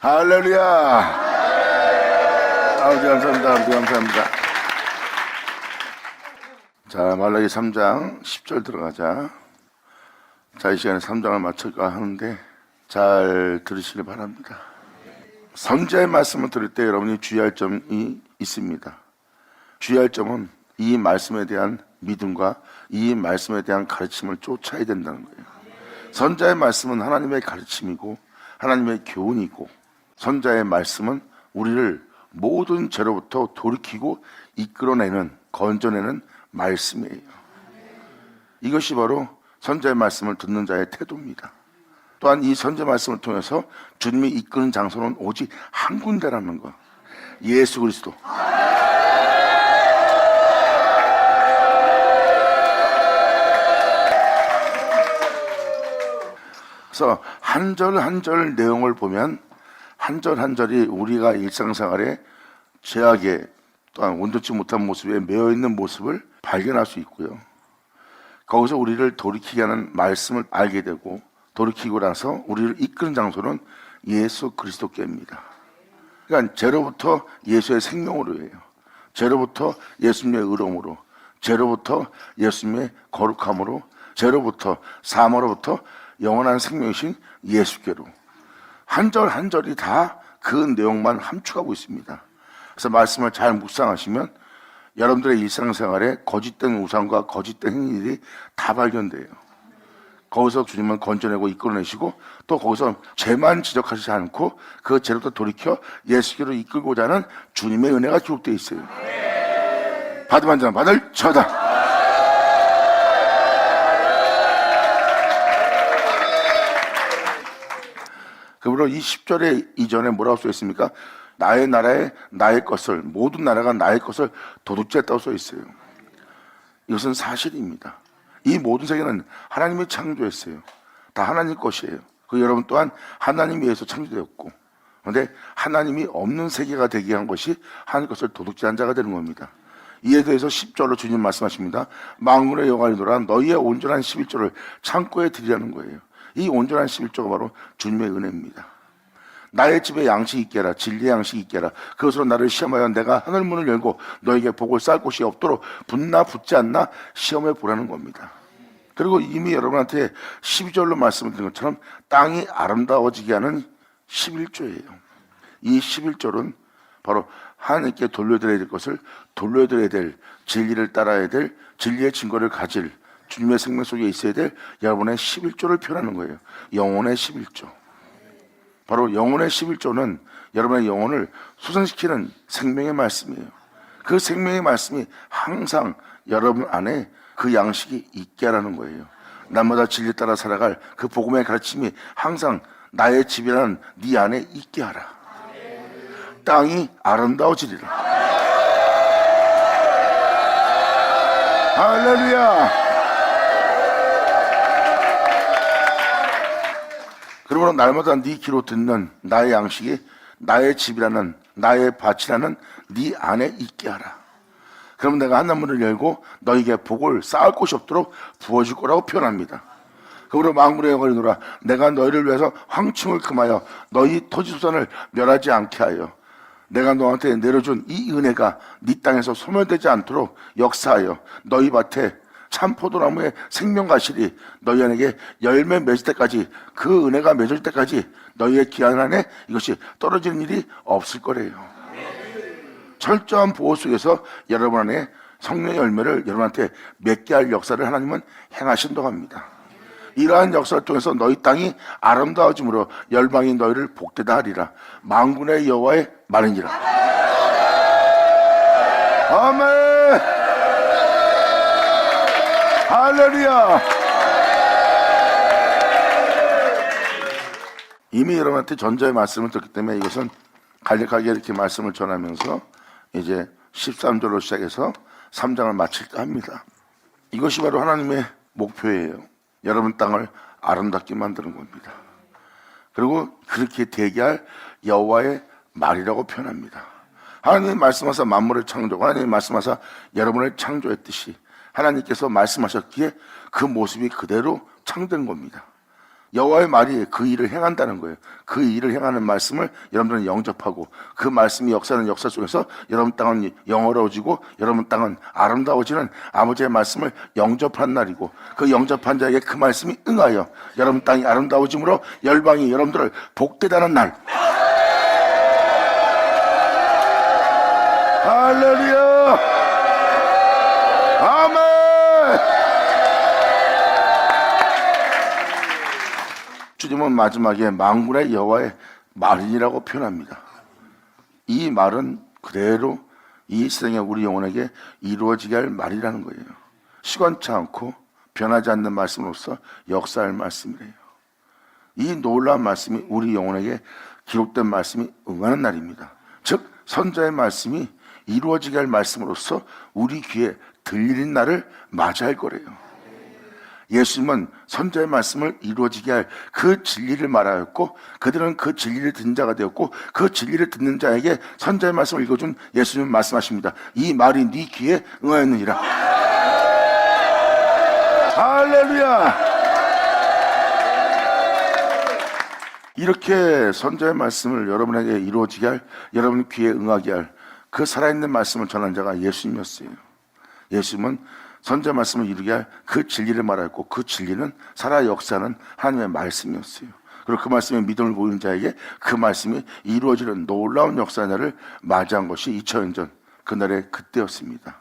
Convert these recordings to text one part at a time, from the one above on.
할렐루야. 아버지 감사합니다. 아버지 감사합니다. 자, 말라기 3장 10절 들어가자. 자, 이 시간에 3장을 마칠까 하는데 잘 들으시길 바랍니다. 선지자의 말씀을 들을 때 여러분이 주의할 점이 있습니다. 주의할 점은 이 말씀에 대한 믿음과 이 말씀에 대한 가르침을 쫓아야 된다는 거예요. 선지자의 말씀은 하나님의 가르침이고 하나님의 교훈이고, 선지자의 말씀은 우리를 모든 죄로부터 돌이키고 이끌어내는, 건져내는 말씀이에요. 이것이 바로 선지자의 말씀을 듣는 자의 태도입니다. 또한 이 선지자 말씀을 통해서 주님이 이끄는 장소는 오직 한 군데라는 것, 예수 그리스도. 그래서 한 절 한 절 내용을 보면 한 절 한 절이 우리가 일상생활에 죄악에 또한 온전치 못한 모습에 매여있는 모습을 발견할 수 있고요. 거기서 우리를 돌이키게 하는 말씀을 알게 되고, 돌이키고 나서 우리를 이끄는 장소는 예수 그리스도께입니다. 그러니까 죄로부터 예수의 생명으로 해요. 죄로부터 예수님의 의로움으로, 죄로부터 예수님의 거룩함으로, 죄로부터 사함으로부터 영원한 생명이신 예수께로, 한 절 한 절이 다 그 내용만 함축하고 있습니다. 그래서 말씀을 잘 묵상하시면 여러분들의 일상생활에 거짓된 우상과 거짓된 행위들이 다 발견돼요. 거기서 주님은 건져내고 이끌어내시고, 또 거기서 죄만 지적하시지 않고 그 죄로부터 돌이켜 예수께로 이끌고자 하는 주님의 은혜가 기록되어 있어요. 받으면 자 받을 저다. 그러므로 이 10절의 이전에 뭐라고 써있습니까? 나의 나라에 나의 것을, 모든 나라가 나의 것을 도둑질했다고 써있어요. 이것은 사실입니다. 이 모든 세계는 하나님이 창조했어요. 다 하나님 것이에요. 그 여러분 또한 하나님에 의해서 창조되었고, 그런데 하나님이 없는 세계가 되게 한 것이 하나님 것을 도둑질한 자가 되는 겁니다. 이에 대해서 10절로 주님 말씀하십니다. 만군의 여호와이노라, 너희의 온전한 11조를 창고에 드리라는 거예요. 이 온전한 11조가 바로 주님의 은혜입니다. 나의 집에 양식이 있게 하라, 진리의 양식이 있게 하라. 그것으로 나를 시험하여 내가 하늘문을 열고 너에게 복을 쌓을 곳이 없도록 붙나 붙지 않나 시험해 보라는 겁니다. 그리고 이미 여러분한테 12절로 말씀을 드린 것처럼 땅이 아름다워지게 하는 11조예요. 이 11조는 바로 하나님께 돌려드려야 될 것을 돌려드려야 될, 진리를 따라야 될, 진리의 증거를 가질, 주님의 생명 속에 있어야 될 여러분의 11조를 표현하는 거예요. 영혼의 11조. 바로 영혼의 11조는 여러분의 영혼을 수선시키는 생명의 말씀이에요. 그 생명의 말씀이 항상 여러분 안에 그 양식이 있게 하라는 거예요. 날마다 진리 따라 살아갈 그 복음의 가르침이 항상 나의 집이라는 네 안에 있게 하라. 땅이 아름다워지리라. 할렐루야. 그러므로 날마다 네 귀로 듣는 나의 양식이 나의 집이라는, 나의 밭이라는 네 안에 있게 하라. 그럼 내가 하늘문을 열고 너에게 복을 쌓을 곳이 없도록 부어줄 거라고 표현합니다. 그러므로 만군의 여호와이노라, 내가 너희를 위해서 황충을 금하여 너희 토지소산을 멸하지 않게 하여 내가 너한테 내려준 이 은혜가 네 땅에서 소멸되지 않도록 역사하여 너희 밭에 참 포도나무의 생명과실이 너희 안에게 열매 맺을 때까지, 그 은혜가 맺을 때까지 너희의 기한 안에 이것이 떨어지는 일이 없을 거래요. 철저한 보호 속에서 여러분 안에 성령의 열매를 여러분한테 맺게 할 역사를 하나님은 행하신다고 합니다. 이러한 역사를 통해서 너희 땅이 아름다워짐으로 열방이 너희를 복되다 하리라. 만군의 여호와의 말이니라. 아멘. 할렐루야. 이미 여러분한테 전자의 말씀을 듣기 때문에 이것은 간략하게 이렇게 말씀을 전하면서 이제 13절로 시작해서 3장을 마칠까 합니다. 이것이 바로 하나님의 목표예요. 여러분 땅을 아름답게 만드는 겁니다. 그리고 그렇게 되게 할 여호와의 말이라고 표현합니다. 하나님이 말씀하사 만물을 창조하고 하나님이 말씀하사 여러분을 창조했듯이 하나님께서 말씀하셨기에 그 모습이 그대로 창된 겁니다. 여호와의 말이 그 일을 행한다는 거예요. 그 일을 행하는 말씀을 여러분들은 영접하고 그 말씀이 역사하는 역사 속에서 여러분 땅은 영어로워지고 여러분 땅은 아름다워지는 아버지의 말씀을 영접한 날이고 그 영접한 자에게 그 말씀이 응하여 여러분 땅이 아름다워짐으로 열방이 여러분들을 복되다는 날. 할렐루야! 아멘! 주님은 마지막에 만군의 여호와의 말이라고 표현합니다. 이 말은 그대로 이 세상에 우리 영혼에게 이루어지게 할 말이라는 거예요. 시간치 않고 변하지 않는 말씀으로서 역사할 말씀이래요. 이 놀라운 말씀이 우리 영혼에게 기록된 말씀이 응하는 날입니다. 즉 선자의 말씀이 이루어지게 할 말씀으로서 우리 귀에 들리는 날을 맞이할 거래요. 예수님은 선자의 말씀을 이루어지게 할 그 진리를 말하였고 그들은 그 진리를 듣는 자가 되었고 그 진리를 듣는 자에게 선자의 말씀을 읽어준 예수님은 말씀하십니다. 이 말이 네 귀에 응하였느니라. 할렐루야! 이렇게 선자의 말씀을 여러분에게 이루어지게 할, 여러분 귀에 응하게 할 그 살아있는 말씀을 전한 자가 예수님이었어요. 예수님은 선자 말씀을 이루게 할 그 진리를 말하였고 그 진리는 살아 역사하는 하나님의 말씀이었어요. 그리고 그 말씀에 믿음을 보이는 자에게 그 말씀이 이루어지는 놀라운 역사의 날을 맞이한 것이 2000년 전 그날의 그때였습니다.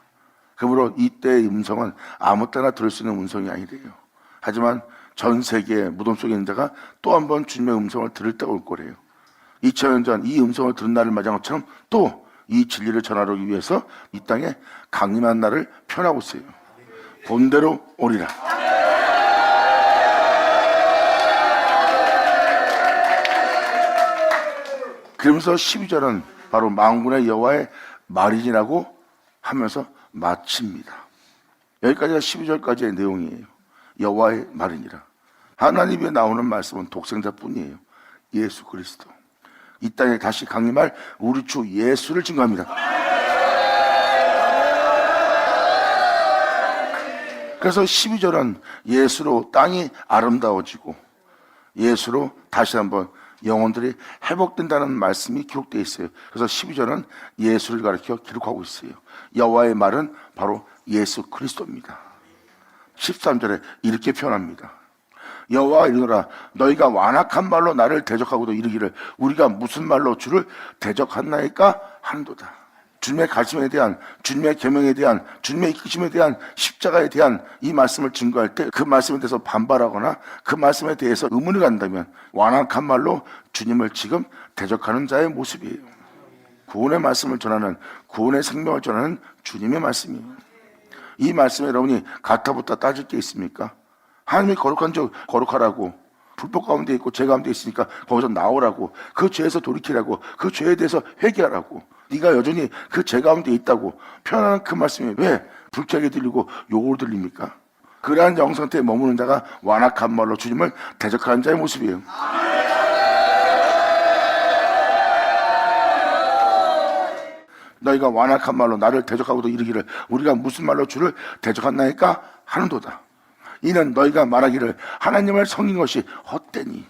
그러므로 이때의 음성은 아무 때나 들을 수 있는 음성이 아니래요. 하지만 전 세계의 무덤 속에 있는 자가 또 한 번 주님의 음성을 들을 때가 올 거래요. 2000년 전 이 음성을 들은 날을 맞이한 것처럼 또 이 진리를 전하기 위해서 이 땅에 강림한 날을 표현하고 있어요. 본대로 오리라. 그러면서 12절은 바로 만군의 여호와의 말이니라고 하면서 마칩니다. 여기까지가 12절까지의 내용이에요. 여호와의 말이니라. 하나님에 나오는 말씀은 독생자뿐이에요. 예수 그리스도. 이 땅에 다시 강림할 우리 주 예수를 증거합니다. 그래서 12절은 예수로 땅이 아름다워지고 예수로 다시 한번 영혼들이 회복된다는 말씀이 기록되어 있어요. 그래서 12절은 예수를 가리켜 기록하고 있어요. 여호와의 말은 바로 예수 그리스도입니다. 13절에 이렇게 표현합니다. 여호와가 이르노라 너희가 완악한 말로 나를 대적하고도 이르기를 우리가 무슨 말로 주를 대적하나이까 하는도다. 주님의 가르침에 대한, 주님의 계명에 대한, 주님의 이끄심에 대한, 십자가에 대한 이 말씀을 증거할 때 그 말씀에 대해서 반발하거나 그 말씀에 대해서 의문을 갖는다면 완악한 말로 주님을 지금 대적하는 자의 모습이에요. 구원의 말씀을 전하는, 구원의 생명을 전하는 주님의 말씀이에요. 이 말씀에 여러분이 가타부타 따질 게 있습니까? 하나님이 거룩한 적 거룩하라고, 불법 가운데 있고 죄 가운데 있으니까 거기서 나오라고, 그 죄에서 돌이키라고, 그 죄에 대해서 회개하라고, 네가 여전히 그 죄 가운데 있다고 표현하는 그 말씀이 왜 불쾌하게 들리고 욕으로 들립니까? 그러한 영상태에 머무는 자가 완악한 말로 주님을 대적하는 자의 모습이에요. 너희가 완악한 말로 나를 대적하고도 이르기를 우리가 무슨 말로 주를 대적하나이까 하는도다. 이는 너희가 말하기를 하나님을 섬긴 것이 헛되니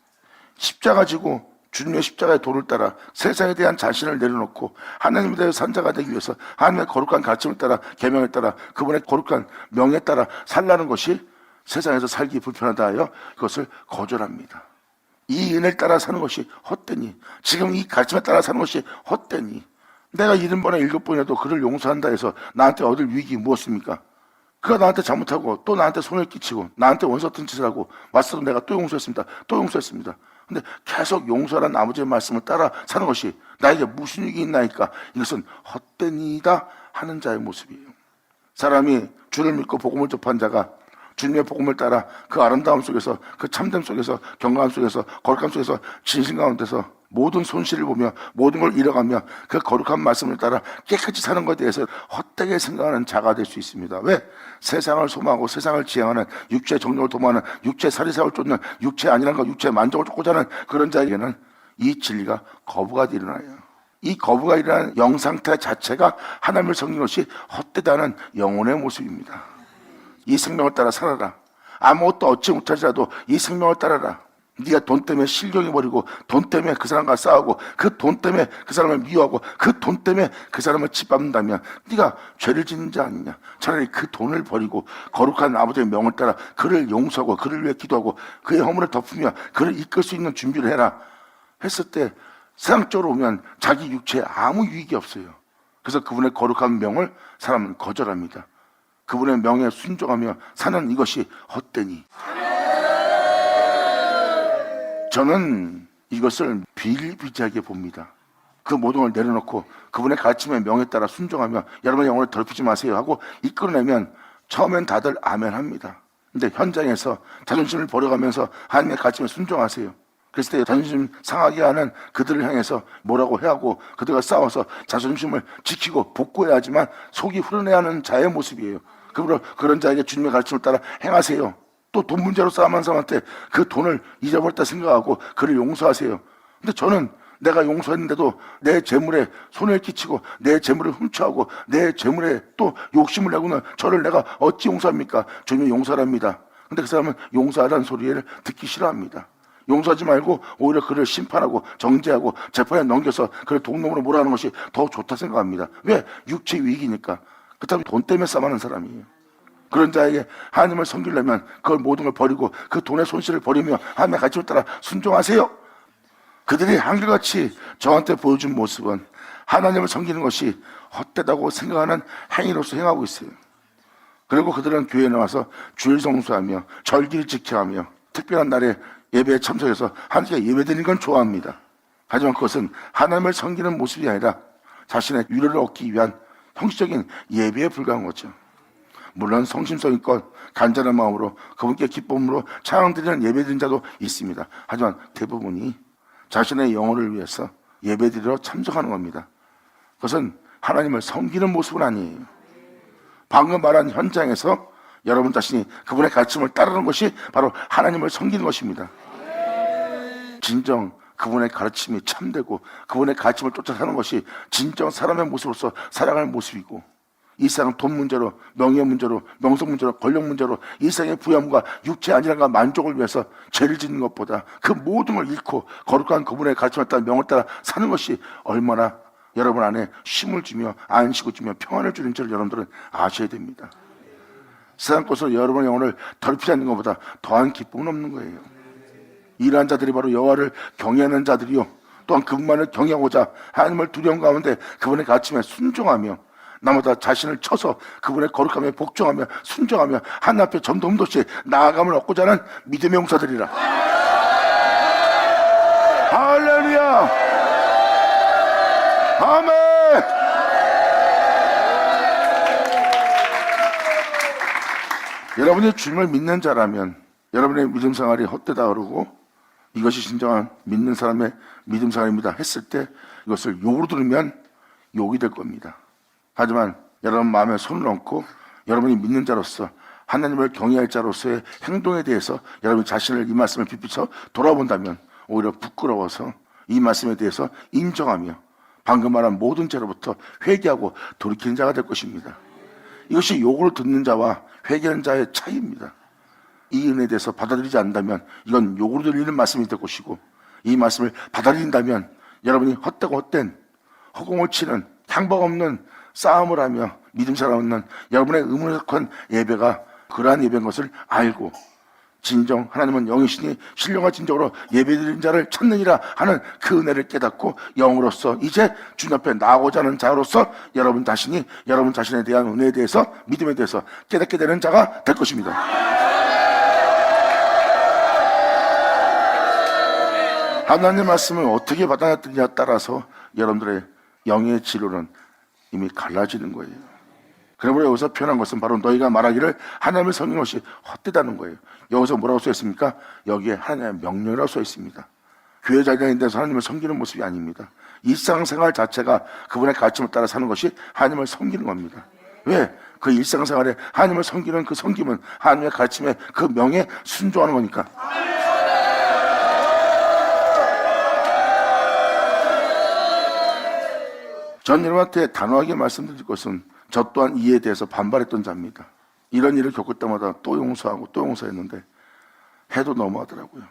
십자가 지고 주님의 십자가의 도를 따라 세상에 대한 자신을 내려놓고 하나님에 대해 산자가 되기 위해서 하나님의 거룩한 가르침을 따라 계명을 따라 그분의 거룩한 명에 따라 살라는 것이 세상에서 살기 불편하다 하여 그것을 거절합니다. 이 은혜를 따라 사는 것이 헛되니, 지금 이 가르침에 따라 사는 것이 헛되니, 내가 70번에 7번이라도 그를 용서한다 해서 나한테 얻을 유익이 무엇입니까? 그가 나한테 잘못하고 또 나한테 손을 끼치고 나한테 원수 같은 짓을 하고 왔어도 내가 또 용서했습니다. 또 용서했습니다. 근데 계속 용서라는 아버지의 말씀을 따라 사는 것이 나에게 무슨 유익이 있나이까? 이것은 헛된 일이다 하는 자의 모습이에요. 사람이 주를 믿고 복음을 접한 자가 주님의 복음을 따라 그 아름다움 속에서, 그 참됨 속에서, 경건함 속에서, 거룩함 속에서, 진실 가운데서 모든 손실을 보며 모든 걸 잃어가며 그 거룩한 말씀을 따라 깨끗이 사는 것에 대해서 헛되게 생각하는 자가 될 수 있습니다. 왜? 세상을 소망하고 세상을 지향하는, 육체의 정욕을 도모하는, 육체의 사리사욕을 쫓는, 육체 아니란 것, 육체의 만족을 쫓고자 하는 그런 자에게는 이 진리가 거부가 일어나요. 이 거부가 일어나는 영상태 자체가 하나님을 섬기는 것이 헛되다는 영혼의 모습입니다. 이 생명을 따라 살아라. 아무것도 얻지 못하지라도 이 생명을 따라라. 네가 돈 때문에 실경이 버리고, 돈 때문에 그 사람과 싸우고, 그 돈 때문에 그 사람을 미워하고, 그 돈 때문에 그 사람을 짓밟는다면 네가 죄를 짓는 자 아니냐. 차라리 그 돈을 버리고 거룩한 아버지의 명을 따라 그를 용서하고 그를 위해 기도하고 그의 허물을 덮으며 그를 이끌 수 있는 준비를 해라 했을 때 세상적으로 보면 자기 육체에 아무 유익이 없어요. 그래서 그분의 거룩한 명을 사람은 거절합니다. 그분의 명에 순종하며 사는 이것이 헛되니. 저는 이것을 비일비재하게 봅니다. 그 모든 걸 내려놓고 그분의 가르침의 명에 따라 순종하며 여러분의 영혼을 더럽히지 마세요 하고 이끌어내면 처음엔 다들 아멘 합니다. 근데 현장에서 자존심을 버려가면서 하나님의 가르침에 순종하세요. 그랬을 때 자존심 상하게 하는 그들을 향해서 뭐라고 해야 하고 그들과 싸워서 자존심을 지키고 복구해야 하지만 속이 후련해야 하는 자의 모습이에요. 그러므로 그런 자에게 주님의 가르침을 따라 행하세요. 또 돈 문제로 싸움한 사람한테 그 돈을 잊어버렸다 생각하고 그를 용서하세요. 근데 저는 내가 용서했는데도 내 재물에 손해를 끼치고 내 재물을 훔쳐하고 내 재물에 또 욕심을 내고는 저를 내가 어찌 용서합니까? 주님이 용서랍니다. 근데 그 사람은 용서하라는 소리를 듣기 싫어합니다. 용서하지 말고 오히려 그를 심판하고 정죄하고 재판에 넘겨서 그를 독놈으로 몰아가는 것이 더 좋다 생각합니다. 왜? 육체 위익이니까. 그렇다면 돈 때문에 싸우는 사람이에요. 그런 자에게 하나님을 섬기려면 그걸 모든 걸 버리고 그 돈의 손실을 버리며 하나님의 가르침을 따라 순종하세요. 그들이 한결같이 저한테 보여준 모습은 하나님을 섬기는 것이 헛되다고 생각하는 행위로서 행하고 있어요. 그리고 그들은 교회에 나와서 주일 성수하며 절기를 지켜하며 특별한 날에 예배에 참석해서 하나님께 예배드리는 건 좋아합니다. 하지만 그것은 하나님을 섬기는 모습이 아니라 자신의 위로를 얻기 위한 형식적인 예배에 불과한 거죠. 물론 성심성의껏 간절한 마음으로 그분께 기쁨으로 찬양드리는 예배드리는 자도 있습니다. 하지만 대부분이 자신의 영혼을 위해서 예배드리러 참석하는 겁니다. 그것은 하나님을 섬기는 모습은 아니에요. 방금 말한 현장에서 여러분 자신이 그분의 가르침을 따르는 것이 바로 하나님을 섬기는 것입니다. 진정 그분의 가르침이 참되고 그분의 가르침을 쫓아 사는 것이 진정 사람의 모습으로서 살아가는 모습이고, 이 세상 돈 문제로, 명예 문제로, 명성 문제로, 권력 문제로 이 세상의 부여함과 육체의 안전과 만족을 위해서 죄를 짓는 것보다 그 모든 걸 잃고 거룩한 그분의 가르침을 따라 명을 따라 사는 것이 얼마나 여러분 안에 쉼을 주며 안식을 주며 평안을 주는 줄을 여러분들은 아셔야 됩니다. 세상 것으로 여러분의 영혼을 더럽히지 않는 것보다 더한 기쁨은 없는 거예요. 이러한 자들이 바로 여호와를 경외하는 자들이요, 또한 그분만을 경외하고자 하나님을 두려운 가운데 그분의 가르침에 순종하며 나보다 자신을 쳐서 그분의 거룩함에 복종하며 순종하며 하나님 앞에 점도 흠도 없이 나아감을 얻고자 하는 믿음의 용사들이라. 할렐루야, 아멘. 여러분이 주님을 믿는 자라면 여러분의 믿음 생활이 헛되다 그러고 이것이 진정한 믿는 사람의 믿음 생활입니다 했을 때 이것을 욕으로 들으면 욕이 될 겁니다. 하지만 여러분 마음에 손을 얹고 여러분이 믿는 자로서 하나님을 경외할 자로서의 행동에 대해서 여러분 자신을 이 말씀을 비추어 돌아본다면 오히려 부끄러워서 이 말씀에 대해서 인정하며 방금 말한 모든 죄로부터 회개하고 돌이키는 자가 될 것입니다. 이것이 욕을 듣는 자와 회개하는 자의 차이입니다. 이 은혜에 대해서 받아들이지 않는다면 이건 욕으로 들리는 말씀이 될 것이고, 이 말씀을 받아들인다면 여러분이 헛되고 헛된 허공을 치는 향방 없는 싸움을 하며 믿음 사람 없는 여러분의 의문역한 예배가 그러한 예배인 것을 알고 진정 하나님은 영이시니 신령한 진정으로 예배드리는 자를 찾느니라 하는 그 은혜를 깨닫고 영으로서 이제 주님 앞에 나아가고자 하는 자로서 여러분 자신이 여러분 자신에 대한 은혜에 대해서 믿음에 대해서 깨닫게 되는 자가 될 것입니다. 하나님의 말씀을 어떻게 받아들이냐에 따라서 여러분들의 영의 진로는 이미 갈라지는 거예요. 그러므로 여기서 표현한 것은 바로 너희가 말하기를 하나님을 섬기는 것이 헛되다는 거예요. 여기서 뭐라고 써 있습니까? 여기에 하나님의 명령이라고 써 있습니다. 교회 자리에서 하나님을 섬기는 모습이 아닙니다. 일상생활 자체가 그분의 가르침을 따라 사는 것이 하나님을 섬기는 겁니다. 왜? 그 일상생활에 하나님을 섬기는 그 섬김은 하나님의 가르침에 그 명에 순종하는 거니까. 전 여러분한테 단호하게 말씀드릴 것은 저 또한 이에 대해서 반발했던 자입니다. 이런 일을 겪을 때마다 또 용서하고 또 용서했는데 해도 너무하더라고요.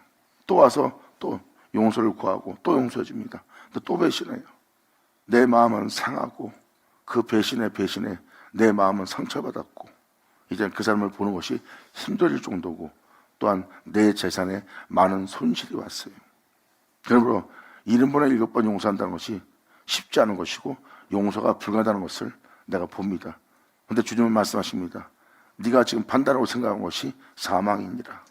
또 와서 또 용서를 구하고 또 용서해 줍니다. 또 배신해요. 내 마음은 상하고 그 배신에 내 마음은 상처받았고 이제 그 사람을 보는 것이 힘들을 정도고 또한 내 재산에 많은 손실이 왔어요. 그러므로 70번에 7번 용서한다는 것이 쉽지 않은 것이고 용서가 불가능하다는 것을 내가 봅니다. 그런데 주님은 말씀하십니다. 네가 지금 판단하고 생각한 것이 사망이니라.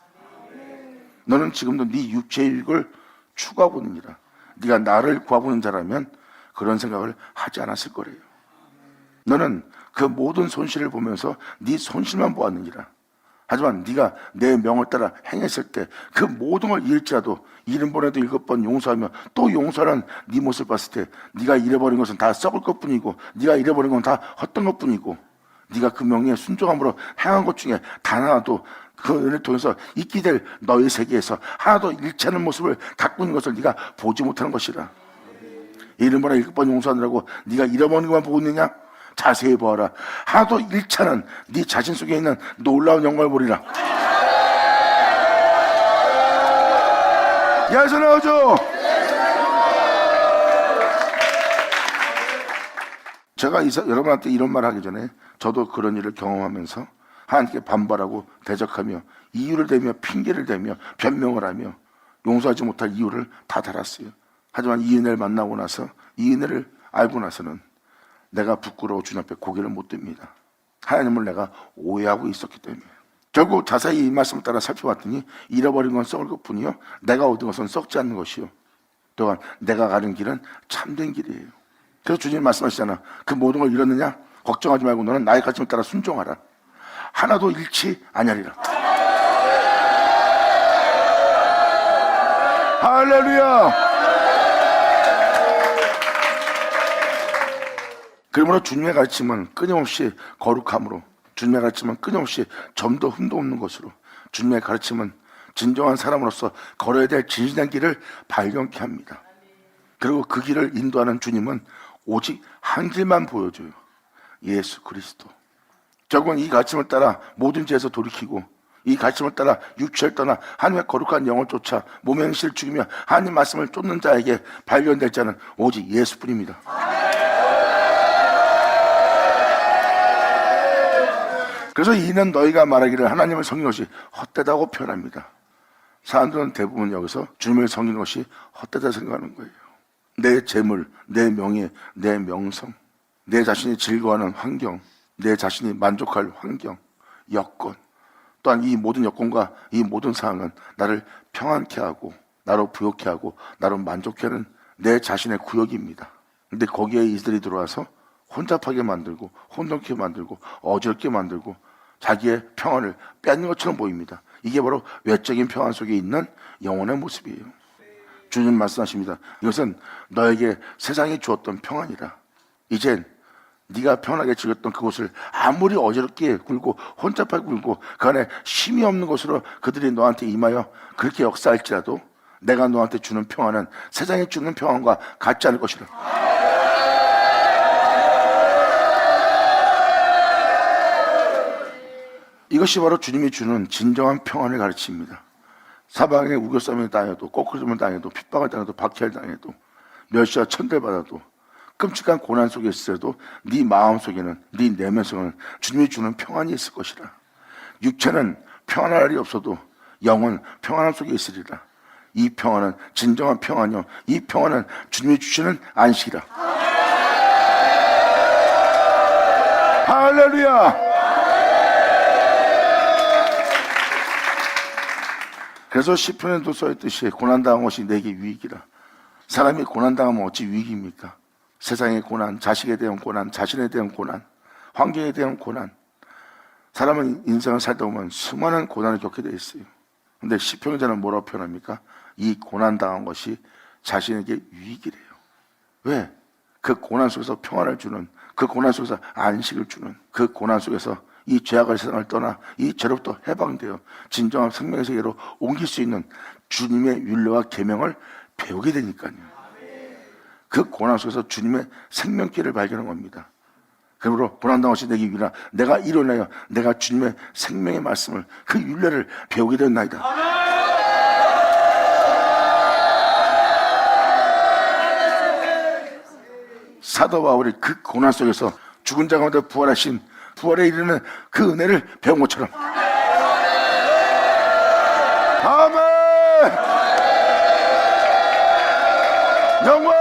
너는 지금도 네 육체의 유익을 추구하고 있느니라. 네가 나를 구하고 있는 자라면 그런 생각을 하지 않았을 거래요. 너는 그 모든 손실을 보면서 네 손실만 보았느니라. 하지만 네가 내 명을 따라 행했을 때 그 모든 걸 잃을지라도 70번에도 7번 용서하며 또 용서하는 네 모습을 봤을 때 네가 잃어버린 것은 다 썩을 것뿐이고 네가 잃어버린 건 다 헛된 것뿐이고 네가 그 명령에 순종함으로 행한 것 중에 단 하나도 그 은혜를 통해서 있게 될 너의 세계에서 하나도 잃지 않은 모습을 갖고 있는 것을 네가 보지 못하는 것이라. 70번에 7번 용서하느라고 네가 잃어버린 것만 보고 있느냐? 자세히 보아라. 하나도 잃지 않은 네 자신 속에 있는 놀라운 영광을 보리라. 야에서 나오죠. 제가 여러분한테 이런 말 하기 전에 저도 그런 일을 경험하면서 하나님께 반발하고 대적하며 이유를 대며 핑계를 대며 변명을 하며 용서하지 못할 이유를 다 달았어요. 하지만 이 은혜를 만나고 나서 이 은혜를 알고 나서는 내가 부끄러워 주님 앞에 고개를 못 듭니다. 하나님을 내가 오해하고 있었기 때문에. 결국 자세히 이 말씀을 따라 살펴봤더니 잃어버린 건 썩을 것뿐이요 내가 얻은 것은 썩지 않는 것이요 또한 내가 가는 길은 참된 길이에요. 그래서 주님 말씀하시잖아. 그 모든 걸 잃었느냐? 걱정하지 말고 너는 나의 가르침을 따라 순종하라. 하나도 잃지 아니하리라. 할렐루야. 그러므로 주님의 가르침은 끊임없이 거룩함으로, 주님의 가르침은 끊임없이 점도 흠도 없는 것으로, 주님의 가르침은 진정한 사람으로서 걸어야 될 진실한 길을 발견케 합니다. 그리고 그 길을 인도하는 주님은 오직 한 길만 보여줘요. 예수 그리스도. 결국은 이 가르침을 따라 모든 죄에서 돌이키고 이 가르침을 따라 육체를 떠나 하나님의 거룩한 영을 쫓아 몸의 행실을 죽이며 하나님 말씀을 쫓는 자에게 발견될 자는 오직 예수뿐입니다. 그래서 이는 너희가 말하기를 하나님을 섬기는 것이 헛되다고 표현합니다. 사람들은 대부분 여기서 주님을 섬기는 것이 헛되다 생각하는 거예요. 내 재물, 내 명예, 내 명성, 내 자신이 즐거워하는 환경, 내 자신이 만족할 환경, 여건, 또한 이 모든 여건과 이 모든 상황은 나를 평안케 하고 나로 부욕케 하고 나로 만족케 하는 내 자신의 구역입니다. 근데 거기에 이들이 들어와서 혼잡하게 만들고 혼돈케 만들고 어지럽게 만들고 자기의 평안을 빼앗는 것처럼 보입니다. 이게 바로 외적인 평안 속에 있는 영혼의 모습이에요. 주님 말씀하십니다. 이것은 너에게 세상이 주었던 평안이라. 이젠 네가 편하게 즐겼던 그곳을 아무리 어지럽게 굴고 혼잡하게 굴고 그 안에 쉼이 없는 것으로 그들이 너한테 임하여 그렇게 역사할지라도 내가 너한테 주는 평안은 세상이 주는 평안과 같지 않을 것이라. 이것이 바로 주님이 주는 진정한 평안을 가르칩니다. 사방에 우겨싸움을 당해도 꼬꾸라짐을 당해도 핍박을 당해도 박해를 당해도 멸시와 천대를 받아도 끔찍한 고난 속에 있어도 네 마음속에는 네 내면 속에는 주님이 주는 평안이 있을 것이라. 육체는 평안할 날이 없어도 영은 평안함 속에 있으리라. 이 평안은 진정한 평안이요 이 평안은 주님이 주시는 안식이라. 할렐루야. 그래서 시편에도 써있듯이 고난당한 것이 내게 유익이라. 사람이 고난당하면 어찌 유익입니까? 세상의 고난, 자식에 대한 고난, 자신에 대한 고난, 환경에 대한 고난. 사람은 인생을 살다 보면 수많은 고난을 겪게 돼 있어요. 근데 시편자는 뭐라고 표현합니까? 이 고난당한 것이 자신에게 유익이래요. 왜? 그 고난 속에서 평안을 주는, 그 고난 속에서 안식을 주는, 그 고난 속에서 이 죄악의 세상을 떠나 이 죄로부터 해방되어 진정한 생명의 세계로 옮길 수 있는 주님의 율례와 계명을 배우게 되니까요. 그 고난 속에서 주님의 생명길을 발견한 겁니다. 그러므로 고난당한 것이 내게 유익이라. 내가 이로 인하여 내가 주님의 생명의 말씀을 그 율례를 배우게 되었나이다. 사도 바울이 그 고난 속에서 죽은 자 가운데 부활하신 부활에 이르는 그 은혜를 배운 것처럼 아멘. 영광.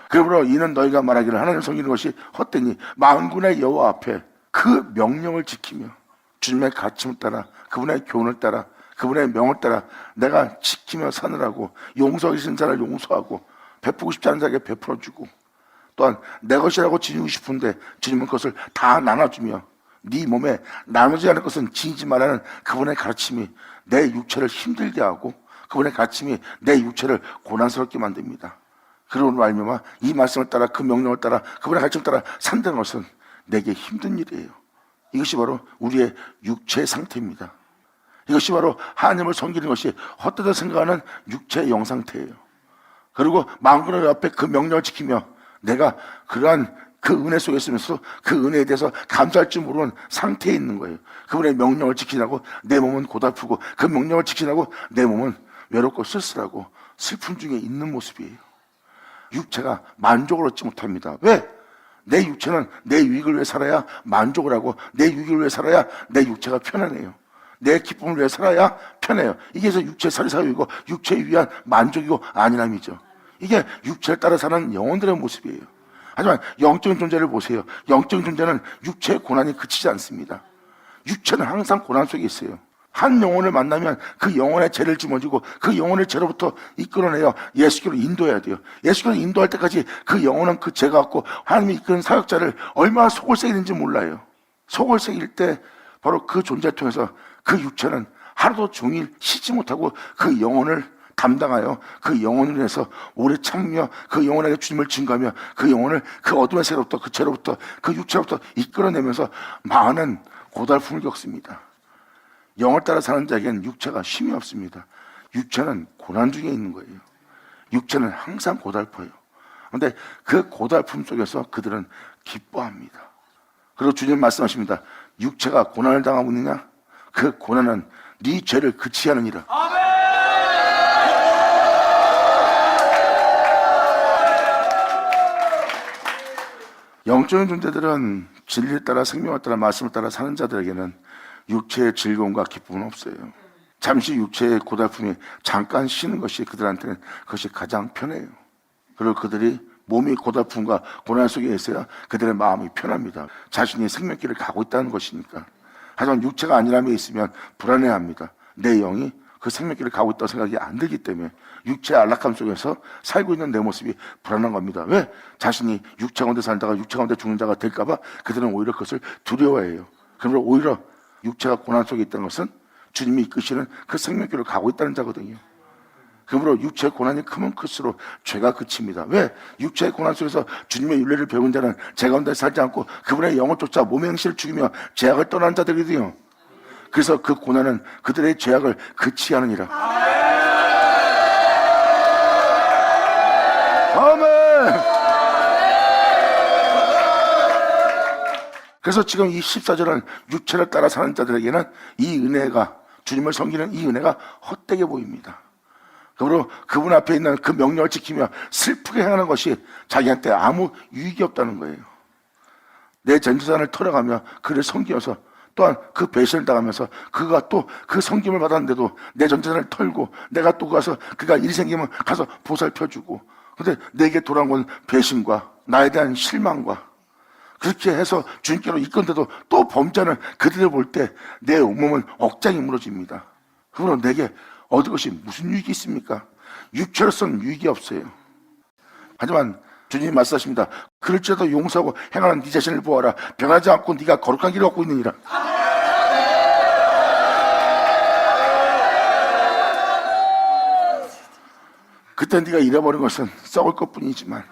그러므로 이는 너희가 말하기를 하나님을 섬기는 것이 헛되니 만군의 여호와 앞에 그 명령을 지키며 주님의 가르침을 따라 그분의 교훈을 따라 그분의 명을 따라 내가 지키며 사느라고 용서하기 싫은 자를 용서하고 베푸고 싶지 않은 자에게 베풀어주고 또한 내 것이라고 지니고 싶은데 주님은 그것을 다 나눠주며 네 몸에 나누지 않을 것은 지니지 말라는 그분의 가르침이 내 육체를 힘들게 하고 그분의 가르침이 내 육체를 고난스럽게 만듭니다. 그러므로 말미암아 이 말씀을 따라 그 명령을 따라 그분의 가르침을 따라 산다는 것은 내게 힘든 일이에요. 이것이 바로 우리의 육체의 상태입니다. 이것이 바로 하나님을 섬기는 것이 헛되다 생각하는 육체의 영상태예요. 그리고 만군의 앞에 그 명령을 지키며 내가 그러한 그 은혜 속에 있으면서 그 은혜에 대해서 감사할 줄 모르는 상태에 있는 거예요. 그분의 명령을 지키라고 내 몸은 고달프고 그 명령을 지키라고 내 몸은 외롭고 쓸쓸하고 슬픔 중에 있는 모습이에요. 육체가 만족을 얻지 못합니다. 왜? 내 육체는 내 유익을 위해 살아야 만족을 하고 내 유익을 위해 살아야 내 육체가 편안해요. 내 기쁨을 위해 살아야 편해요. 이게 육체 살이사유이고 육체에 위한 만족이고 안일함이죠. 이게 육체를 따라 사는 영혼들의 모습이에요. 하지만 영적인 존재를 보세요. 영적인 존재는 육체의 고난이 그치지 않습니다. 육체는 항상 고난 속에 있어요. 한 영혼을 만나면 그 영혼의 죄를 짊어지고 그 영혼을 죄로부터 이끌어내어 예수께로 인도해야 돼요. 예수께로 인도할 때까지 그 영혼은 그 죄가 없고 하나님이 이끄는 사역자를 얼마나 속을 새기는지 몰라요. 속을 새길 때 바로 그 존재를 통해서 그 육체는 하루도 종일 쉬지 못하고 그 영혼을 담당하여 그 영혼을 위해서 오래 참으며 그 영혼에게 주님을 증거하며 그 영혼을 그 어둠의 세로부터 그 죄로부터 그 육체로부터 이끌어내면서 많은 고달픔을 겪습니다. 영을 따라 사는 자에게는 육체가 쉼이 없습니다. 육체는 고난 중에 있는 거예요. 육체는 항상 고달퍼요. 그런데 그 고달픔 속에서 그들은 기뻐합니다. 그리고 주님 말씀하십니다. 육체가 고난을 당하고 있느냐? 그 고난은 네 죄를 그치게 하느니라. 영적인 존재들은 진리를 따라 생명을 따라 말씀을 따라 사는 자들에게는 육체의 즐거움과 기쁨은 없어요. 잠시 육체의 고달픔이 잠깐 쉬는 것이 그들한테는 그것이 가장 편해요. 그리고 그들이 몸이 고달픔과 고난 속에 있어야 그들의 마음이 편합니다. 자신이 생명길을 가고 있다는 것이니까. 하지만 육체가 안일함에 있으면 불안해합니다. 내 영이 그 생명길을 가고 있다고 생각이 안 들기 때문에 육체의 안락함 속에서 살고 있는 내 모습이 불안한 겁니다. 왜? 자신이 육체 가운데 살다가 육체 가운데 죽는 자가 될까 봐 그들은 오히려 그것을 두려워해요. 그러므로 오히려 육체가 고난 속에 있다는 것은 주님이 이끄시는 그 생명길을 가고 있다는 자거든요. 그러므로 육체의 고난이 크면 클수록 죄가 그칩니다. 왜? 육체의 고난 속에서 주님의 윤례를 배운 자는 죄 가운데 살지 않고 그분의 영을 쫓아 몸의 행실을 죽이며 죄악을 떠난 자들이거든요. 그래서 그 고난은 그들의 죄악을 그치게 하느니라. 아멘. 그래서 지금 이 14절은 육체를 따라 사는 자들에게는 이 은혜가, 주님을 섬기는 이 은혜가 헛되게 보입니다. 그러므로 그분 앞에 있는 그 명령을 지키며 슬프게 행하는 것이 자기한테 아무 유익이 없다는 거예요. 내 전재산을 털어가며 그를 섬기면서 또한 그 배신을 당하면서 그가 또 그 섬김을 받았는데도 내 전재산을 털고 내가 또 가서 그가 일이 생기면 가서 보살펴주고, 근데 내게 돌아온 건 배신과 나에 대한 실망과 그렇게 해서 주님께로 이끈데도 또 범죄는 그들을 볼 때 내 온몸은 억장이 무너집니다. 그러므로 내게 얻을 것이 무슨 유익이 있습니까? 육체로서는 유익이 없어요. 하지만 주님이 말씀하십니다. 그럴지라도 용서하고 행하는 네 자신을 보아라. 변하지 않고 네가 거룩한 길을 걷고 있느니라. 그때 네가 잃어버린 것은 썩을 것뿐이지만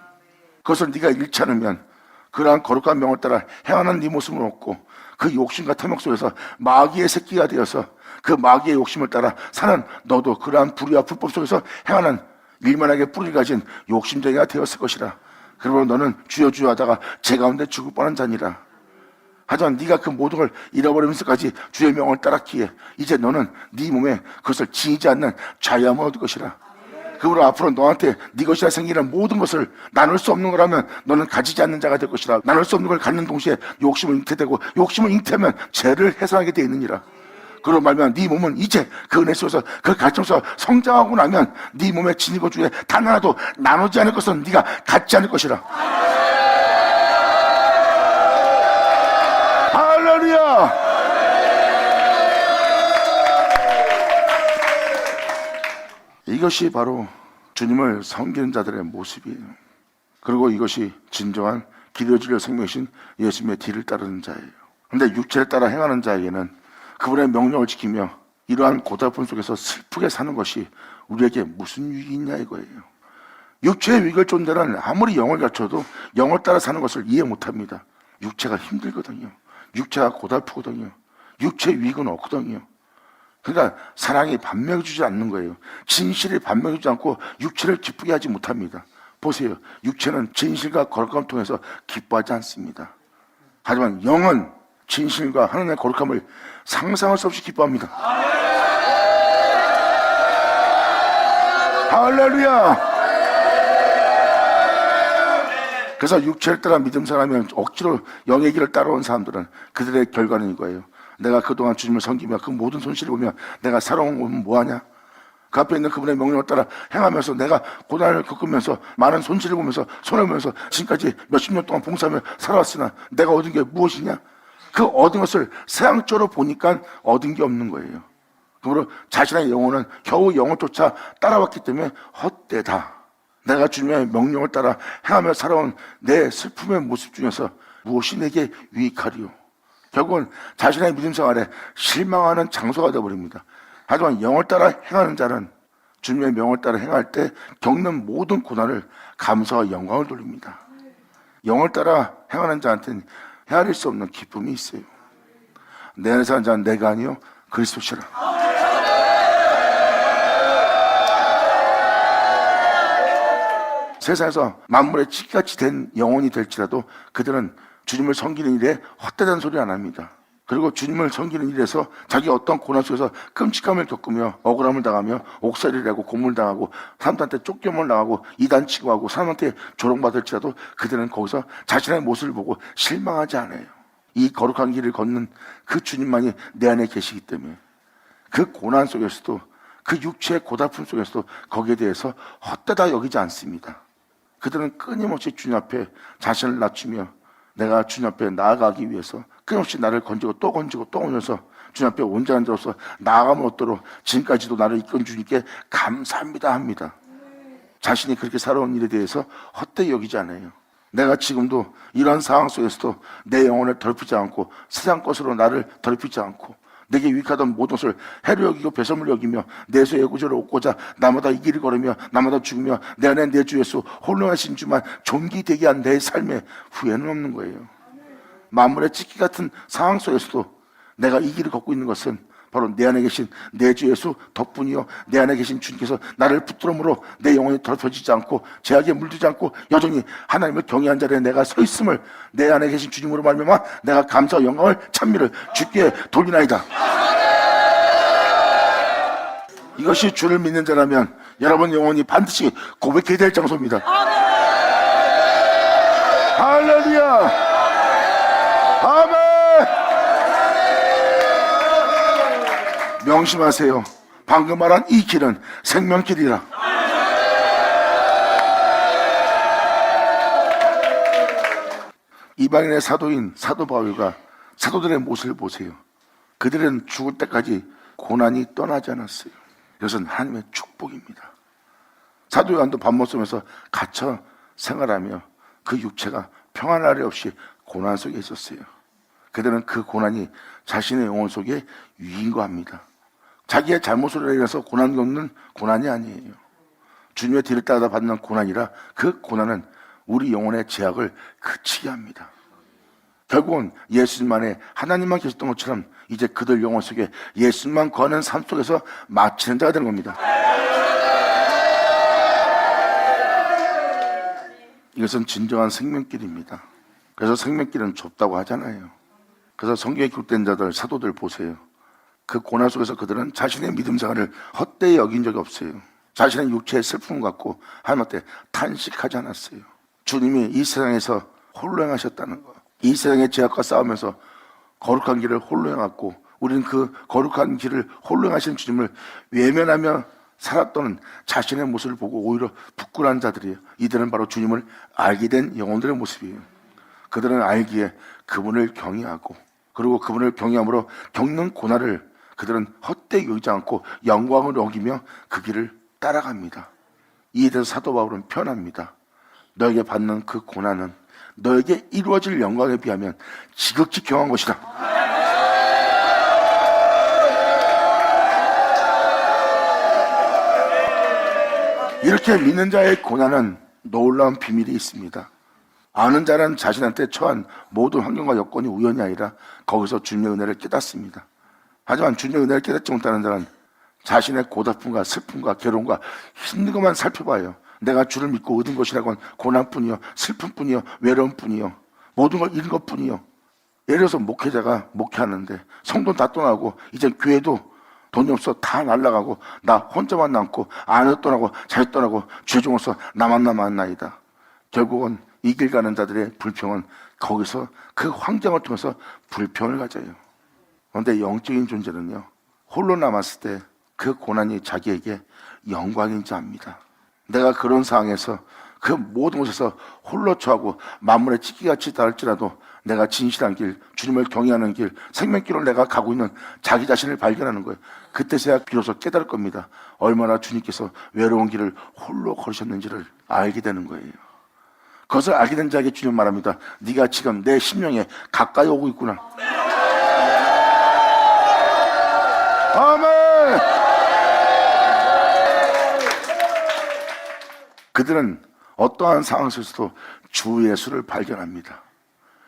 그것을 네가 잃지 않으면 그러한 거룩한 명을 따라 행하는 네 모습을 얻고 그 욕심과 탐욕 속에서 마귀의 새끼가 되어서 그 마귀의 욕심을 따라 사는 너도 그러한 불의와 불법 속에서 행하는 일만하게 뿌리를 가진 욕심쟁이가 되었을 것이라. 그러므로 너는 주여 주여 하다가 제 가운데 죽을 뻔한 자니라. 하지만 네가 그 모든 걸 잃어버리면서까지 주의 명을 따랐기에 이제 너는 네 몸에 그것을 지니지 않는 자유함을 얻을 것이라. 그러므로 앞으로 너한테 네 것이라 생기는 모든 것을 나눌 수 없는 거라면 너는 가지지 않는 자가 될 것이라. 나눌 수 없는 걸 갖는 동시에 욕심을 잉태되고 욕심을 잉태하면 죄를 해소하게 돼 있느니라. 그런 말면 네 몸은 이제 그 은혜 속에서 그 가정 속에서 성장하고 나면 네 몸의 진리고 중에 단 하나도 나누지 않을 것은 네가 갖지 않을 것이라. 할렐루야. 이것이 바로 주님을 섬기는 자들의 모습이에요. 그리고 이것이 진정한 기도진리의 생명이신 예수님의 뒤를 따르는 자예요. 그런데 육체를 따라 행하는 자에게는 그분의 명령을 지키며 이러한 고달픔 속에서 슬프게 사는 것이 우리에게 무슨 유익이 있냐 이거예요. 육체의 위기를 쫓는 아무리 영을 갖춰도 영을 따라 사는 것을 이해 못합니다. 육체가 힘들거든요. 육체가 고달프거든요. 육체의 위기는 없거든요. 그러니까 사랑이 반명해주지 않는 거예요. 진실이 반명해주지 않고 육체를 기쁘게 하지 못합니다. 보세요. 육체는 진실과 거룩함을 통해서 기뻐하지 않습니다. 하지만 영은 진실과 하나님의 거룩함을 상상할 수 없이 기뻐합니다. 할렐루야. 그래서 육체를 따라 믿음 사람이면 억지로 영의 길을 따라온 사람들은 그들의 결과는 이거예요. 내가 그동안 주님을 섬기며 그 모든 손실을 보며 내가 살아온 뭐하냐? 그 앞에 있는 그분의 명령을 따라 행하면서 내가 고난을 겪으면서 많은 손실을 보면서 손해보면서 지금까지 몇십 년 동안 봉사하며 살아왔으나 내가 얻은 게 무엇이냐? 그 얻은 것을 세상적으로 보니까 얻은 게 없는 거예요. 그러므로 자신의 영혼은 겨우 영을 쫓아 따라왔기 때문에 헛되다. 내가 주님의 명령을 따라 행하며 살아온 내 슬픔의 모습 중에서 무엇이 내게 유익하리요? 결국은 자신의 믿음 생활에 실망하는 장소가 되어버립니다. 하지만 영을 따라 행하는 자는 주님의 명을 따라 행할 때 겪는 모든 고난을 감사와 영광을 돌립니다. 영을 따라 행하는 자한테는 헤아릴 수 없는 기쁨이 있어요. 내 안에 사는 자는 내가 아니요 그리스도시라. 세상에서 만물의 찌같이 된 영혼이 될지라도 그들은 주님을 섬기는 일에 헛되다는 소리 안 합니다. 그리고 주님을 섬기는 일에서 자기 어떤 고난 속에서 끔찍함을 겪으며 억울함을 당하며 옥살이를 하고 고문당하고 사람들한테 쫓겨물 당하고 이단치고 하고 사람한테 조롱받을지라도 그들은 거기서 자신의 모습을 보고 실망하지 않아요. 이 거룩한 길을 걷는 그 주님만이 내 안에 계시기 때문에 그 고난 속에서도 그 육체의 고달픔 속에서도 거기에 대해서 헛되다 여기지 않습니다. 그들은 끊임없이 주님 앞에 자신을 낮추며 내가 주님 앞에 나아가기 위해서 끊임없이 나를 건지고 또 올려서 주님 앞에 온전한 자로서 나아감을 얻도록 지금까지도 나를 이끈 주님께 감사합니다 합니다. 자신이 그렇게 살아온 일에 대해서 헛되이 여기지 않아요. 내가 지금도 이런 상황 속에서도 내 영혼을 더럽히지 않고 세상 것으로 나를 더럽히지 않고 내게 유익하던 모든 것을 해로 여기고 배설물 여기며 내수의 구절을 얻고자 나마다 이 길을 걸으며 나마다 죽으며 내 안에 내 주 예수 홀로 하신 주만 존귀되게 한 내 삶에 후회는 없는 거예요. 만물의 찢기 같은 상황 속에서도 내가 이 길을 걷고 있는 것은 바로 내 안에 계신 내 주 예수 덕분이요 내 안에 계신 주님께서 나를 붙들음으로 내 영혼이 더럽혀지지 않고 죄악에 물들지 않고 여전히 하나님을 경외한 자리에 내가 서 있음을 내 안에 계신 주님으로 말미암아 내가 감사와 영광을 찬미를 주께 돌리나이다. 이것이 주를 믿는 자라면 여러분 영혼이 반드시 고백해야 될 장소입니다. 할렐루야. 아멘. 명심하세요. 방금 말한 이 길은 생명길이라. 이방인의 사도인 사도 바울과 사도들의 모습을 보세요. 그들은 죽을 때까지 고난이 떠나지 않았어요. 이것은 하나님의 축복입니다. 사도 요한도 밥 먹으면서 갇혀 생활하며 그 육체가 평안 아래 없이 고난 속에 있었어요. 그들은 그 고난이 자신의 영혼 속에 유익인 합니다. 자기의 잘못으로 인해서 고난 겪는 고난이 아니에요. 주님의 뒤를 따라 받는 고난이라 그 고난은 우리 영혼의 죄악을 그치게 합니다. 결국은 예수님만에 하나님만 계셨던 것처럼 이제 그들 영혼 속에 예수님만 거하는 삶 속에서 마치는 자가 되는 겁니다. 이것은 진정한 생명길입니다. 그래서 생명길은 좁다고 하잖아요. 그래서 성경에 기록된 자들, 사도들 보세요. 그 고난 속에서 그들은 자신의 믿음 생활을 헛되이 여긴 적이 없어요. 자신의 육체의 슬픔 갖고 하나님한테 탄식하지 않았어요. 주님이 이 세상에서 홀로 행하셨다는 거, 이 세상의 죄악과 싸우면서 거룩한 길을 홀로 행했고, 우리는 그 거룩한 길을 홀로 행하신 주님을 외면하며 살았던 자신의 모습을 보고 오히려 부끄러운 자들이에요. 이들은 바로 주님을 알게 된 영혼들의 모습이에요. 그들은 알기에 그분을 경외하고, 그리고 그분을 경외함으로 겪는 고난을 그들은 헛되이 여기지 않고 영광을 여기며 그 길을 따라갑니다. 이에 대해서 사도 바울은 표현합니다. 너에게 받는 그 고난은 너에게 이루어질 영광에 비하면 지극히 경한 것이다. 이렇게 믿는 자의 고난은 놀라운 비밀이 있습니다. 아는 자는 자신한테 처한 모든 환경과 여건이 우연이 아니라 거기서 주님의 은혜를 깨닫습니다. 하지만 주님의 은혜를 깨닫지 못하는 자는 자신의 고달픔과 슬픔과 괴로움과 힘든 것만 살펴봐요. 내가 주를 믿고 얻은 것이라고는 고난뿐이요, 슬픔뿐이요, 외로움뿐이요, 모든 걸 잃은 것뿐이요. 예를 들어서 목회자가 목회하는데 성도 다 떠나고 이제 교회도 돈이 없어 다 날아가고 나 혼자만 남고 아내 떠나고 자식 떠나고 죄종으로서 나만 남았나이다. 결국은 이 길 가는 자들의 불평은 거기서 그 환경을 통해서 불평을 가져요. 그런데 영적인 존재는요, 홀로 남았을 때 그 고난이 자기에게 영광인 줄 압니다. 내가 그런 상황에서 그 모든 곳에서 홀로 처하고 만물의 찢기같이 닿을지라도 내가 진실한 길, 주님을 경외하는 길, 생명길을 내가 가고 있는 자기 자신을 발견하는 거예요. 그때서야 비로소 깨달을 겁니다. 얼마나 주님께서 외로운 길을 홀로 걸으셨는지를 알게 되는 거예요. 그것을 알게 된 자에게 주님 말합니다. 네가 지금 내 심령에 가까이 오고 있구나. 아멘. 그들은 어떠한 상황 속에서도 주 예수를 발견합니다.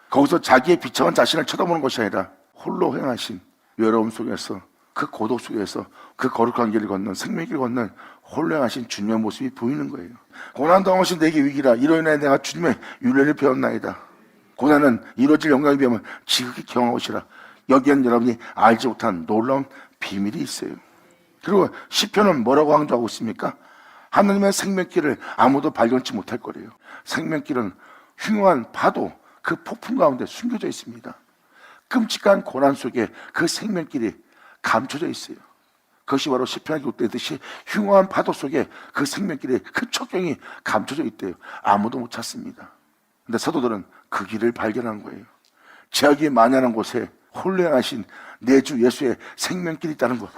거기서 자기의 비참한 자신을 쳐다보는 것이 아니라 홀로 행하신 외로움 속에서, 그 고독 속에서 그 거룩한 길을 걷는, 생명길을 걷는 홀로 행하신 주님의 모습이 보이는 거예요. 고난당한 것이 내게 위기라. 이로 인하여 내가 주님의 윤례를 배웠나이다. 고난은 이루어질 영광에 비하면 지극히 경한 것이라. 여기에는 여러분이 알지 못한 놀라운 비밀이 있어요. 그리고 시편은 뭐라고 강조하고 있습니까? 하나님의 생명길을 아무도 발견치 못할 거래요. 생명길은 흉흉한 파도, 그 폭풍 가운데 숨겨져 있습니다. 끔찍한 고난 속에 그 생명길이 감춰져 있어요. 그것이 바로 시편에 기록되듯이 흉흉한 파도 속에 그 생명길에 그 촉경이 감춰져 있대요. 아무도 못 찾습니다. 근데 사도들은 그 길을 발견한 거예요. 죄악이 만연한 곳에 홀로 행하신 내 주 예수의 생명길이 있다는 것.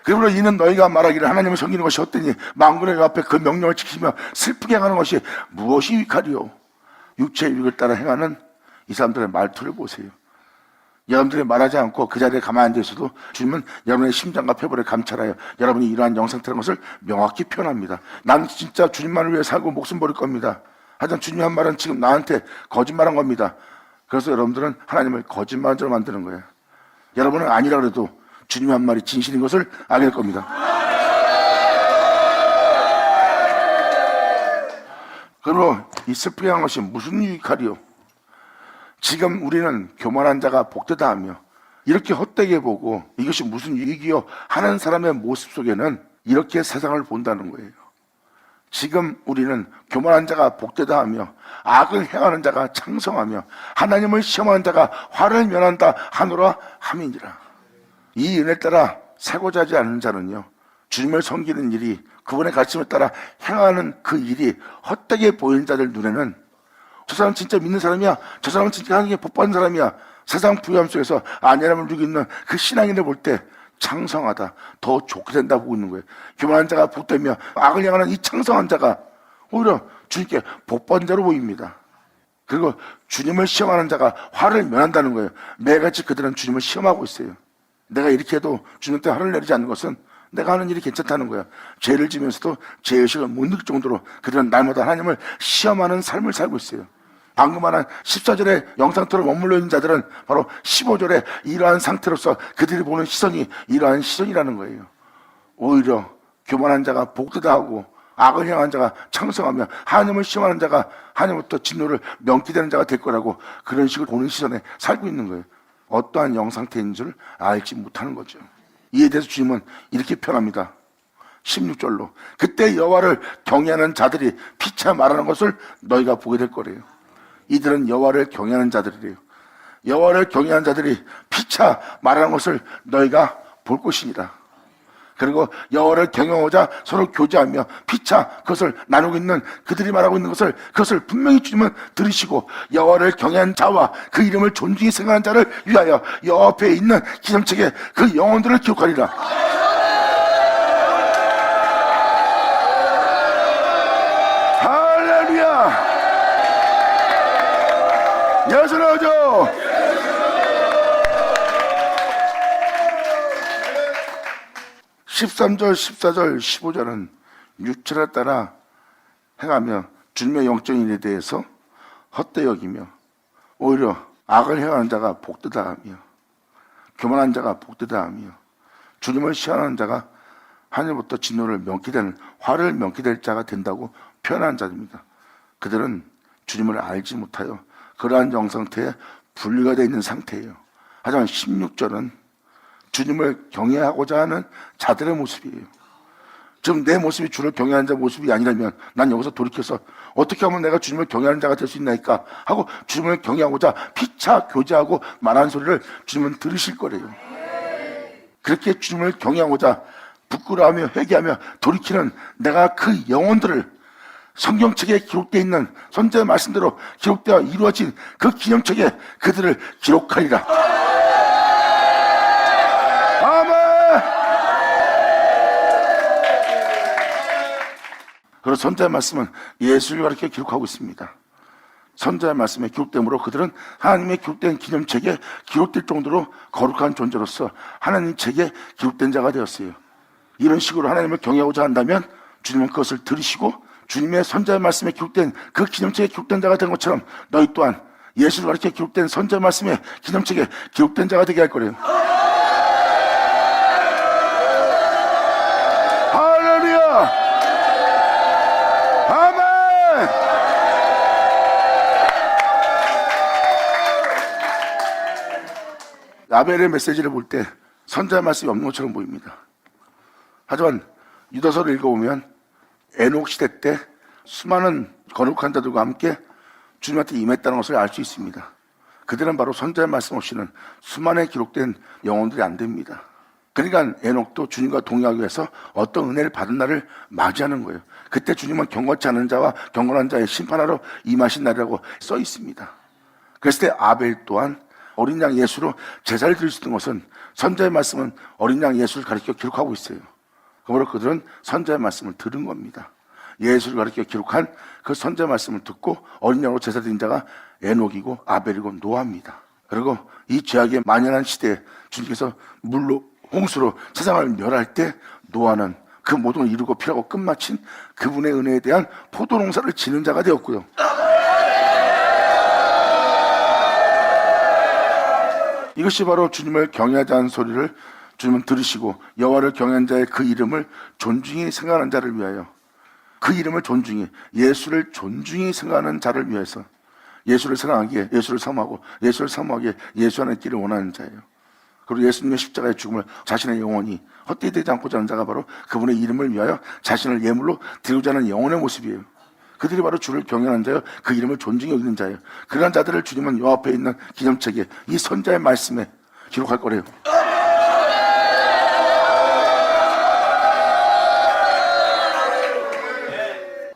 그러므로 이는 너희가 말하기를 하나님을 섬기는 것이 어떠니 만군의 앞에 그 명령을 지키며 슬프게 행하는 것이 무엇이 위칼이요. 육체의 유익을 따라 행하는 이 사람들의 말투를 보세요. 여러분들이 말하지 않고 그 자리에 가만히 앉아 있어도 주님은 여러분의 심장과 폐부를 감찰하여 여러분이 이러한 영상태라는 것을 명확히 표현합니다. 난 진짜 주님만을 위해 살고 목숨 버릴 겁니다. 하지만 주님 한 말은 지금 나한테 거짓말한 겁니다. 그래서 여러분들은 하나님을 거짓말자로 만드는 거예요. 여러분은 아니라 그래도 주님 한 말이 진실인 것을 알게 될 겁니다. 그리고 이 슬프게 하는 것이 무슨 유익하리요? 지금 우리는 교만한 자가 복되다 하며 이렇게 헛되게 보고 이것이 무슨 유익이요 하는 사람의 모습 속에는 이렇게 세상을 본다는 거예요. 지금 우리는 교만한 자가 복되다 하며 악을 행하는 자가 창성하며 하나님을 시험하는 자가 화를 면한다 하노라 함이니라. 이 은혜를 따라 살고자 하지 않는 자는요, 주님을 섬기는 일이, 그분의 가르침을 따라 행하는 그 일이 헛되게 보이는 자들 눈에는 저 사람 진짜 믿는 사람이야, 저 사람은 진짜 하나님께 복받은 사람이야, 세상 부유함 속에서 안일함을 누리고 있는 그 신앙인을 볼 때 창성하다, 더 좋게 된다 보고 있는 거예요. 교만한 자가 복되며 악을 향하는 이 창성한 자가 오히려 주님께 복받은 자로 보입니다. 그리고 주님을 시험하는 자가 화를 면한다는 거예요. 매일같이 그들은 주님을 시험하고 있어요. 내가 이렇게 해도 주님한테 화를 내리지 않는 것은 내가 하는 일이 괜찮다는 거야. 죄를 지면서도 죄의식을 못 느낄 정도로 그들은 날마다 하나님을 시험하는 삶을 살고 있어요. 방금 말한 14절의 영상태로 머물러 있는 자들은 바로 15절에 이러한 상태로서 그들이 보는 시선이 이러한 시선이라는 거예요. 오히려 교만한 자가 복되다 하고 악을 향한 자가 창성하며 하나님을 시험하는 자가 하나님부터 진노를 면키되는 자가 될 거라고 그런 식으로 보는 시선에 살고 있는 거예요. 어떠한 영 상태인 줄 알지 못하는 거죠. 이에 대해서 주님은 이렇게 표현합니다. 16절로 그때 여호와를 경외하는 자들이 피차 말하는 것을 너희가 보게 될 거래요. 이들은 여호와를 경외하는 자들이래요. 여호와를 경외하는 자들이 피차 말하는 것을 너희가 볼 것이니라. 그리고 여호와를 경외하고자 서로 교제하며 피차 그것을 나누고 있는 그들이 말하고 있는 것을 그것을 분명히 주님은 들으시고 여호와를 경외한 자와 그 이름을 존중히 생각하는 자를 위하여 여호와 앞에 있는 기념책에 그 영혼들을 기록하리라. 할렐루야. 예수 나오죠. 13절, 14절, 15절은 육체를 따라 행하며 주님의 영적인 일에 대해서 헛되이 여기며 오히려 악을 행하는 자가 복되다 하며 교만한 자가 복되다 하며 주님을 시험하는 자가 하늘부터 진노를 명기되는 화를 명기될 자가 된다고 표현하는 자입니다. 그들은 주님을 알지 못하여 그러한 영상태에 분리가 되어 있는 상태예요. 하지만 16절은 주님을 경외하고자 하는 자들의 모습이에요. 지금 내 모습이 주를 경외하는 자 모습이 아니라면 난 여기서 돌이켜서 어떻게 하면 내가 주님을 경외하는 자가 될 수 있나이까 하고 주님을 경외하고자 피차 교제하고 말하는 소리를 주님은 들으실 거래요. 그렇게 주님을 경외하고자 부끄러워하며 회개하며 돌이키는 내가 그 영혼들을 성경책에 기록되어 있는 선지자의 말씀대로 기록되어 이루어진 그 기념책에 그들을 기록하리라. 아멘. 그리고 선지자의 말씀은 예수를 가리켜 기록하고 있습니다. 선지자의 말씀에 기록되므로 그들은 하나님의 기록된 기념책에 기록될 정도로 거룩한 존재로서 하나님 책에 기록된 자가 되었어요. 이런 식으로 하나님을 경외하고자 한다면 주님은 그것을 들으시고 주님의 선지자의 말씀에 기록된 그 기념책에 기록된 자가 된 것처럼 너희 또한 예수를 가리켜 기록된 선지자의 말씀에 기념책에 기록된 자가 되게 할 거래요. 할렐루야. 아멘. 아벨의 메시지를 볼 때 선지자의 말씀이 없는 것처럼 보입니다. 하지만 유다서를 읽어보면 에녹 시대 때 수많은 거룩한 자들과 함께 주님한테 임했다는 것을 알 수 있습니다. 그들은 바로 선지자의 말씀 없이는 수많은 기록된 영혼들이 안 됩니다. 그러니까 에녹도 주님과 동행하기 위해서 어떤 은혜를 받은 날을 맞이하는 거예요. 그때 주님은 경건치 않은 자와 경건한 자의 심판하러 임하신 날이라고 써 있습니다. 그랬을 때 아벨 또한 어린 양 예수로 제사를 드릴 수 있는 것은 선지자의 말씀은 어린 양 예수를 가리켜 기록하고 있어요. 그러므로 그들은 선지자의 말씀을 들은 겁니다. 예수를 가리켜 기록한 그 선지자의 말씀을 듣고 어린 양으로 제사 드린 자가 에녹이고 아벨이고 노아입니다. 그리고 이 죄악의 만연한 시대에 주님께서 물로 홍수로 세상을 멸할 때 노아는 그 모든 걸 이루고 필요하고 끝마친 그분의 은혜에 대한 포도농사를 지는 자가 되었고요. 이것이 바로 주님을 경외하지 않은 소리를 주님은 들으시고 여호와를 경외하는 자의 그 이름을 존중히 생각하는 자를 위하여 그 이름을 존중히 예수를 존중히 생각하는 자를 위해서 예수를 생각하기에 예수를 사모하고 예수를 사모하기에 예수하는 길을 원하는 자예요. 그리고 예수님의 십자가의 죽음을 자신의 영혼이 헛되이 되지 않고자 하는 자가 바로 그분의 이름을 위하여 자신을 예물로 드리고자 하는 영혼의 모습이에요. 그들이 바로 주를 경외하는 자요 그 이름을 존중히 여기는 자예요. 그러한 자들을 주님은 요 앞에 있는 기념책에 이 선자의 말씀에 기록할 거래요.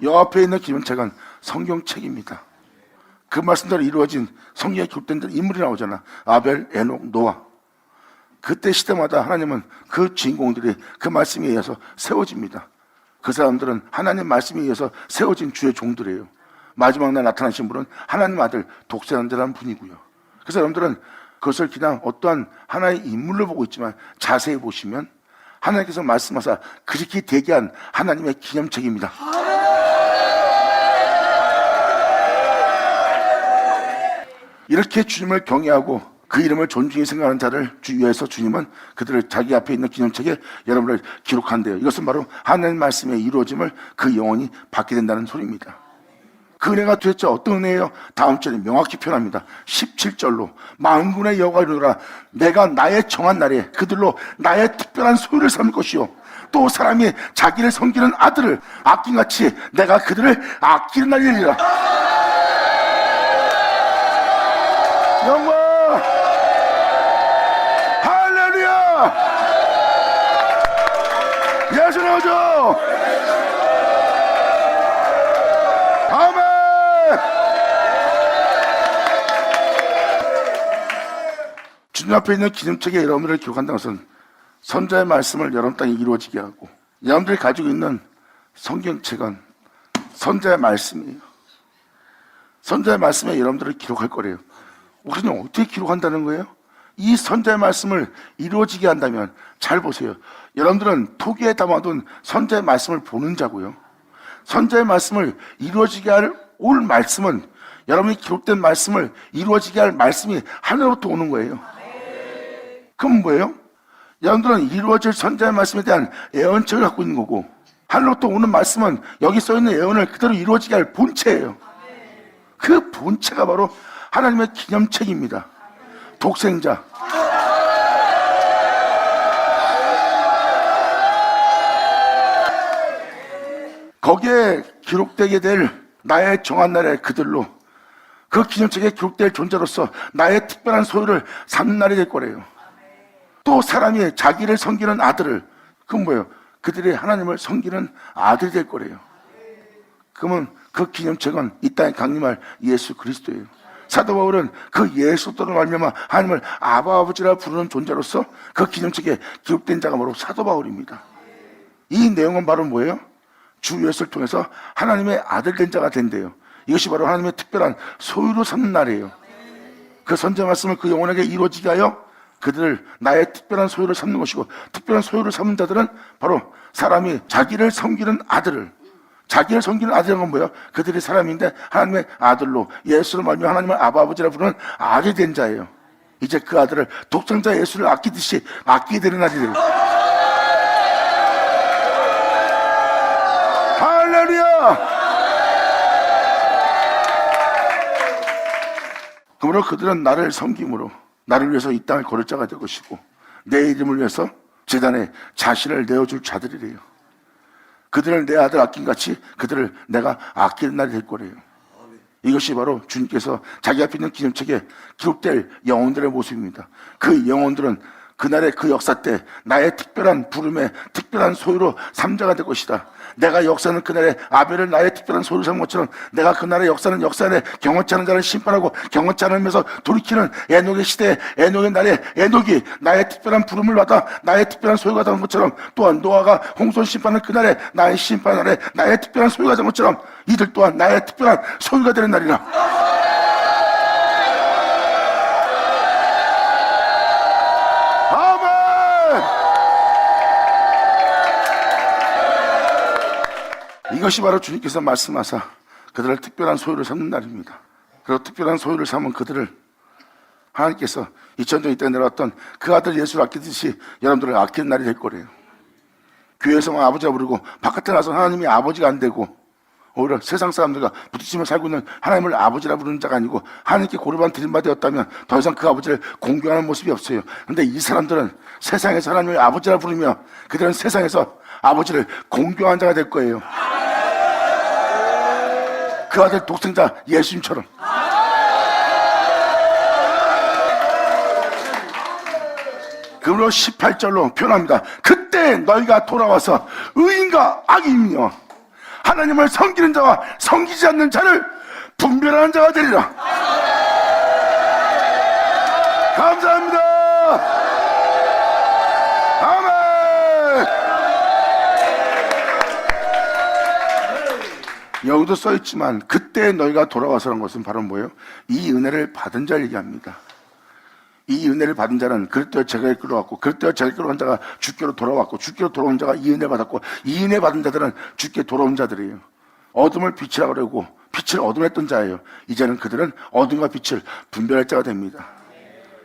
요 앞에 있는 기념책은 성경책입니다. 그 말씀대로 이루어진 성경에 기록된 인물이 나오잖아. 아벨, 에녹, 노아. 그때 시대마다 하나님은 그 주인공들이 그 말씀에 의해서 세워집니다. 그 사람들은 하나님 말씀에 의해서 세워진 주의 종들이에요. 마지막 날 나타나신 분은 하나님 아들 독생자라는 분이고요. 그래서 여러분들은 그것을 그냥 어떠한 하나의 인물로 보고 있지만 자세히 보시면 하나님께서 말씀하사 그렇게 되게 한 하나님의 기념책입니다. 이렇게 주님을 경외하고 그 이름을 존중히 생각하는 자를 위해서 주님은 그들을 자기 앞에 있는 기념책에 여러분을 기록한대요. 이것은 바로 하나님 말씀의 이루어짐을 그 영혼이 받게 된다는 소리입니다. 그 은혜가 도대체 어떤 은혜예요? 다음 절에 명확히 표현합니다. 17절로 만군의 여호와가 이르노라 내가 나의 정한 날에 그들로 나의 특별한 소유를 삼을 것이요 또 사람이 자기를 섬기는 아들을 아낌같이 내가 그들을 아끼는 날이리라. 영광 할렐루야. 예수 나오죠. 아멘. 주님 앞에 있는 기념책에 여러분들을 기록한다는 것은 선자의 말씀을 여러분 땅에 이루어지게 하고 여러분들이 가지고 있는 성경책은 선자의 말씀이에요. 선자의 말씀에 여러분들을 기록할 거래요. 우리는 어떻게 기록한다는 거예요? 이 선자의 말씀을 이루어지게 한다면 잘 보세요. 여러분들은 토기에 담아둔 선자의 말씀을 보는 자고요. 선자의 말씀을 이루어지게 할 올 말씀은 여러분이 기록된 말씀을 이루어지게 할 말씀이 하늘로부터 오는 거예요. 그럼 뭐예요? 여러분들은 이루어질 선자의 말씀에 대한 예언책을 갖고 있는 거고 하늘로부터 오는 말씀은 여기 써있는 예언을 그대로 이루어지게 할 본체예요. 그 본체가 바로 하나님의 기념책입니다. 독생자. 거기에 기록되게 될 나의 정한 날에 그들로 그 기념책에 기록될 존재로서 나의 특별한 소유를 삼는 날이 될 거래요. 또 사람이 자기를 섬기는 아들을 그건 뭐예요? 그들이 하나님을 섬기는 아들이 될 거래요. 그러면 그 기념책은 이 땅에 강림할 예수 그리스도예요. 사도 바울은 그 예수도로 말미암아 하나님을 아버지라 부르는 존재로서 그 기념책에 기록된 자가 바로 사도 바울입니다. 이 내용은 바로 뭐예요? 주 예수를 통해서 하나님의 아들 된 자가 된대요. 이것이 바로 하나님의 특별한 소유로 삼는 날이에요. 그 선지자 말씀을 그 영혼에게 이루어지게 하여 그들을 나의 특별한 소유를 삼는 것이고 특별한 소유를 삼는 자들은 바로 사람이 자기를 섬기는 아들을 자기를 섬기는 아들은 건 뭐예요? 그들이 사람인데 하나님의 아들로 예수를 말며 하나님을 아버지라 부르는 아들이 된 자예요. 이제 그 아들을 독생자 예수를 아끼듯이 아끼게 되는 날이 돼요. 할렐루야. 그러므로 그들은 나를 섬김으로 나를 위해서 이 땅을 걸을 자가 될 것이고 내 이름을 위해서 제단에 자신을 내어줄 자들이래요. 그들을 내 아들 아낀같이 그들을 내가 아끼는 날이 될 거래요. 이것이 바로 주님께서 자기 앞에 있는 기념책에 기록될 영혼들의 모습입니다. 그 영혼들은 그날의 그 역사 때 나의 특별한 부름에 특별한 소유로 삼자가 될 것이다. 내가 역사는 그날에 아벨을 나의 특별한 소유로 삼은 것처럼 내가 그날의 역사는 역사 안에 경험치 않은 자를 심판하고 경험치 않으면서 돌이키는 에녹의 시대에 에녹의 날에 에녹이 나의 특별한 부름을 받아 나의 특별한 소유가 된 것처럼 또한 노아가 홍수 심판을 그날에 나의 심판 날에 나의 특별한 소유가 된 것처럼 이들 또한 나의 특별한 소유가 되는 날이라. 이것이 바로 주님께서 말씀하사 그들을 특별한 소유를 삼는 날입니다. 그리고 특별한 소유를 삼은 그들을 하나님께서 2000년 이때 내려왔던 그 아들 예수를 아끼듯이 여러분들을 아끼는 날이 될 거래요. 교회에서만 아버지라 부르고 바깥에 나서 하나님이 아버지가 안 되고 오히려 세상 사람들과 부딪히며 살고 있는 하나님을 아버지라 부르는 자가 아니고 하나님께 고르반 드림바 되었다면 더 이상 그 아버지를 공경하는 모습이 없어요. 그런데 이 사람들은 세상에서 하나님을 아버지라 부르며 그들은 세상에서 아버지를 공경한 자가 될 거예요. 그 아들 독생자 예수님처럼. 그러므로 18절로 표현합니다. 그때 너희가 돌아와서 의인과 악인이며 하나님을 섬기는 자와 섬기지 않는 자를 분별하는 자가 되리라. 감사합니다. 아멘. 여기도 써있지만 그때 너희가 돌아와서라는 것은 바로 뭐예요? 이 은혜를 받은 자를 얘기합니다. 이 은혜를 받은 자는 그릇되어 제가 이끌어왔고 그릇되어 제가 이끌어간 자가 주께로 돌아왔고 주께로 돌아온 자가 이 은혜 받았고 이 은혜 받은 자들은 주께 돌아온 자들이에요. 어둠을 빛이라고 그러고 빛을 어둠했던 자예요. 이제는 그들은 어둠과 빛을 분별할 자가 됩니다.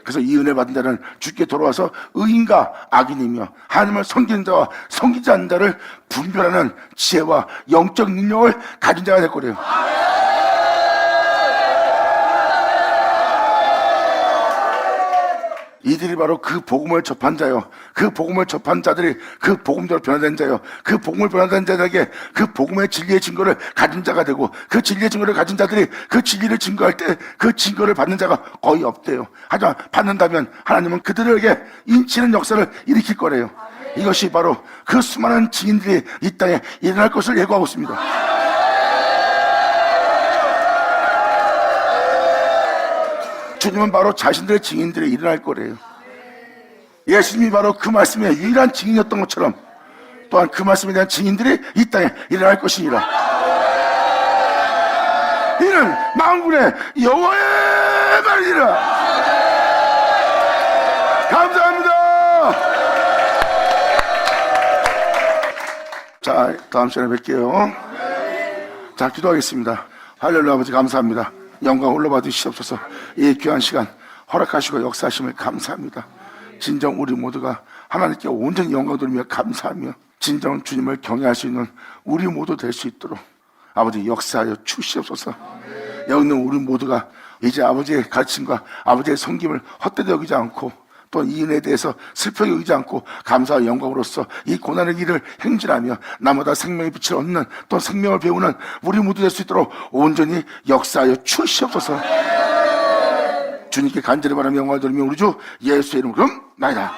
그래서 이 은혜 받은 자는 주께 돌아와서 의인과 악인이며 하나님을 섬기는 자와 섬기지 않는 자를 분별하는 지혜와 영적 능력을 가진 자가 될 거래요. 이들이 바로 그 복음을 접한 자요, 그 복음을 접한 자들이 그 복음대로 변화된 자요, 그 복음을 변화된 자들에게 그 복음의 진리의 증거를 가진 자가 되고, 그 진리의 증거를 가진 자들이 그 진리를 증거할 때 그 증거를 받는 자가 거의 없대요. 하지만 받는다면 하나님은 그들에게 인치는 역사를 일으킬 거래요. 이것이 바로 그 수많은 증인들이 이 땅에 일어날 것을 예고하고 있습니다. 주님은 바로 자신들의 증인들이 일어날 거래요. 예수님이 바로 그 말씀의 유일한 증인이었던 것처럼 또한 그 말씀에 대한 증인들이 이 땅에 일어날 것이니라. 이는 만군의 여호와의 말이니라. 감사합니다. 자, 다음 시간에 뵐게요. 자, 기도하겠습니다. 할렐루야. 아버지 감사합니다. 영광 올려받으시옵소서. 이 귀한 시간 허락하시고 역사하심을 감사합니다. 진정 우리 모두가 하나님께 온전히 영광 돌리며 감사하며 진정 주님을 경외할 수 있는 우리 모두 될 수 있도록 아버지 역사하여 주시옵소서. 여기 있는 우리 모두가 이제 아버지의 가르침과 아버지의 섬김을 헛되이 여기지 않고 또 이 은혜에 대해서 슬퍼 여기지 않고 감사와 영광으로서 이 고난의 길을 행진하며 나마다 생명의 빛을 얻는 또 생명을 배우는 우리 모두 될 수 있도록 온전히 역사하여 주시옵소서. 주님께 간절히 바라며 영광을 돌리며 우리 주 예수의 이름으로 나이다.